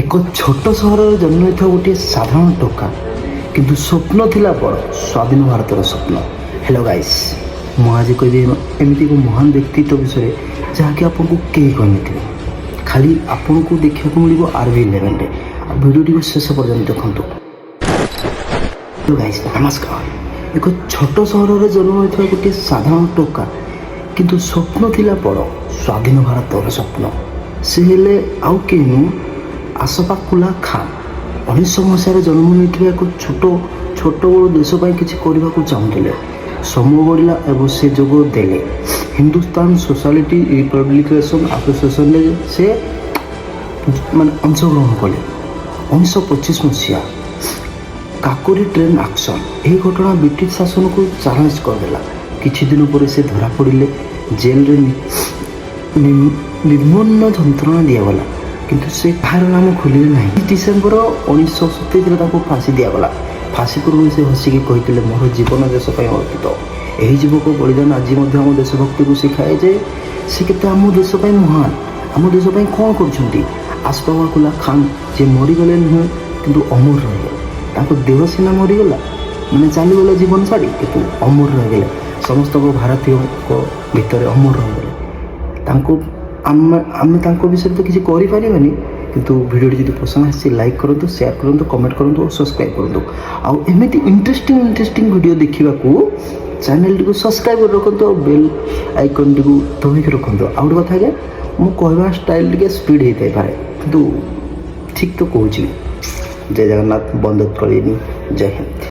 ଏକ ଛୋଟ ସହରରେ ଜନ୍ମ ହୋଇଥିବା ଗୋଟିଏ ସାଧାରଣ ଟୋକା କିନ୍ତୁ ସ୍ୱପ୍ନ ଥିଲା ବଡ଼ ସ୍ୱାଧୀନ ଭାରତର ସ୍ୱପ୍ନ। ହ୍ୟାଲୋ ଗାଇସ୍, ମୁଁ ଆଜି କହିବି ଏମିତି ଏକ ମହାନ ବ୍ୟକ୍ତିତ୍ୱ ବିଷୟରେ ଯାହାକି ଆପଣଙ୍କୁ କେହି କହିନଥିବେ। ଖାଲି ଆପଣଙ୍କୁ ଦେଖିବାକୁ ମିଳିବ RV11ରେ। ଆଉ ଭିଡ଼ିଓଟିକୁ ଶେଷ ପର୍ଯ୍ୟନ୍ତ ଦେଖନ୍ତୁ। ହ୍ୟାଲୋ ଗାଇସ୍, ନମସ୍କାର। ଏକ ଛୋଟ ସହରରେ ଜନ୍ମ ହୋଇଥିବା ଗୋଟିଏ ସାଧାରଣ ଟୋକା କିନ୍ତୁ ସ୍ୱପ୍ନ ଥିଲା ବଡ଼ ସ୍ୱାଧୀନ ଭାରତର ସ୍ୱପ୍ନ। ସେ ହେଲେ ଆଉ କେହି ନୁହଁ, ଆଶଫାକୁଲ୍ଲା ଖାନ୍। 1900 ମସିହାରେ ଜନ୍ମ ନେଇଥିବା ଏକ ଛୋଟ ବଡ଼ ଦେଶ ପାଇଁ କିଛି କରିବାକୁ ଚାହୁଁଥିଲେ। ସମୟ ବଢ଼ିଲା ଏବଂ ସେ ଯୋଗ ଦେଲେ ହିନ୍ଦୁସ୍ତାନ ସୋସାଲିଟି ରିପବ୍ଲିକେସନ୍ ଆସୋସିଏସନରେ ସେ ଅଂଶଗ୍ରହଣ କଲେ। 1925 ମସିହା କାକୋରୀ ଟ୍ରେନ୍ ଆକ୍ସନ୍। ଏହି ଘଟଣା ବ୍ରିଟିଶ ଶାସନକୁ ଚ୍ୟାଲେଞ୍ଜ କରିଦେଲା। କିଛି ଦିନ ପରେ ସେ ଧରା ପଡ଼ିଲେ। ଜେଲରେ ନିର୍ମମ ଯନ୍ତ୍ରଣା ଦିଆଗଲା କିନ୍ତୁ ସେ କାହାର ନାମ ଖୋଲିଲେ ନାହିଁ। ଡିସେମ୍ବର 1927ରେ ତାଙ୍କୁ ଫାଶୀ ଦିଆଗଲା। ଫାଶୀ ପୂର୍ବରୁ ସେ ହସିକି କହିଥିଲେ, ମୋର ଜୀବନ ଦେଶ ପାଇଁ ଅର୍ପିତ। ଏହି ଯୁବକ ବଳିଦାନ ଆଜି ମଧ୍ୟ ଆମ ଦେଶଭକ୍ତିକୁ ଶିଖାଏ ଯେ ସେ କେତେ ଆମ ଦେଶ ପାଇଁ ମହାନ, ଆମ ଦେଶ ପାଇଁ କ'ଣ କରୁଛନ୍ତି। ଆଶଫାକୁଲ୍ଲା ଖାନ୍ ଯେ ମରିଗଲେ ନୁହେଁ କିନ୍ତୁ ଅମର ରହିଗଲେ। ତାଙ୍କ ଦେହ ସିନା ମରିଗଲା, ମାନେ ଚାଲିଗଲେ ଜୀବନ ଛାଡ଼ି, କିନ୍ତୁ ଅମର ରହିଗଲେ। ସମସ୍ତଙ୍କ ଭାରତୀୟଙ୍କ ଭିତରେ ଅମର ରହିଗଲେ। ତାଙ୍କୁ ଆମେ ତାଙ୍କ ବିଷୟରେ ତ କିଛି କରିପାରିବାନି, କିନ୍ତୁ ଭିଡ଼ିଓଟି ଯଦି ପସନ୍ଦ ଆସିଛି ଲାଇକ୍ କରନ୍ତୁ, ସେୟାର କରନ୍ତୁ, କମେଣ୍ଟ କରନ୍ତୁ ଓ ସବସ୍କ୍ରାଇବ୍ କରନ୍ତୁ। ଆଉ ଏମିତି ଇଣ୍ଟରେଷ୍ଟିଂ ଭିଡ଼ିଓ ଦେଖିବାକୁ ଚ୍ୟାନେଲଟିକୁ ସବସ୍କ୍ରାଇବ୍ କରି ରଖନ୍ତୁ ଆଉ ବେଲ୍ ଆଇକନ୍ଟିକୁ ଦବାଇକି ରଖନ୍ତୁ। ଆଉ ଗୋଟେ କଥା ଆଜ୍ଞା, ମୁଁ କହିବା ଷ୍ଟାଇଲ୍ ଟିକେ ସ୍ପିଡ଼ ହେଇଥାଇପାରେ କିନ୍ତୁ ଠିକ୍ ତ କହୁଛି। ଜୟ ଜଗନ୍ନାଥ, ବନ୍ଦେ ଉତ୍କଳ, ଜୟ ହିନ୍ଦ।